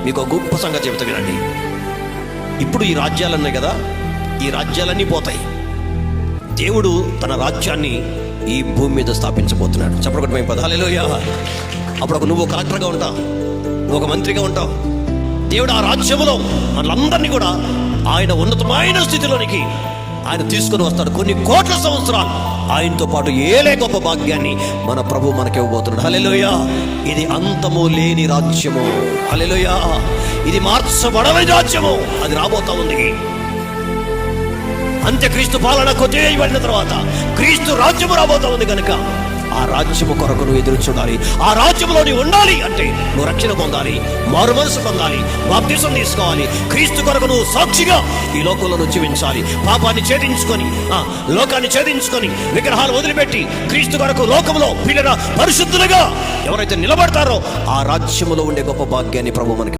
మీకు ఒక గొప్ప సంగతి చెబుతా వినండి. ఇప్పుడు ఈ రాజ్యాలు ఉన్నాయి కదా, ఈ రాజ్యాలన్నీ పోతాయి. దేవుడు తన రాజ్యాన్ని ఈ భూమి మీద స్థాపించబోతున్నాడు. చెప్పడం మేము హల్లెలూయా. అప్పుడు నువ్వు కలెక్టర్గా ఉంటావు, నువ్వు ఒక మంత్రిగా ఉంటావు. దేవుడు ఆ రాజ్యంలో మనలందరినీ కూడా ఆయన ఉన్నతమైన స్థితిలోనికి ఆయన తీసుకుని వస్తాడు. కొన్ని కోట్ల సంవత్సరాలు ఆయనతో పాటు ఏలే గొప్ప భాగ్యాన్ని మన ప్రభు మనకి ఇవ్వబోతున్నాడు. హల్లెలూయా. ఇది అంతము లేని రాజ్యము. హల్లెలూయా. ఇది మార్చబడని రాజ్యము, అది రాబోతా ఉంది. అంత్యక్రీస్తు పాలన కొట్టేయబడిన తర్వాత క్రీస్తు రాజ్యము రాబోతా ఉంది కనుక ఆ రాజ్యము కొరకు నువ్వు ఎదురు చూడాలి. ఆ రాజ్యంలో నువ్వు ఉండాలి అంటే నువ్వు రక్షణ పొందాలి, మారు మనసు పొందాలి, బాప్తిసం తీసుకోవాలి. క్రీస్తు కొరకు నువ్వు సాక్షిగా ఈ లోకంలో నువ్వు జీవించాలి. పాపాన్ని ఛేదించుకొని, లోకాన్ని ఛేదించుకొని, విగ్రహాలు వదిలిపెట్టి క్రీస్తు కొరకు లోకంలో పిల్లల పరిశుద్ధులుగా ఎవరైతే నిలబడతారో ఆ రాజ్యములో ఉండే గొప్ప భాగ్యాన్ని ప్రభు మనకి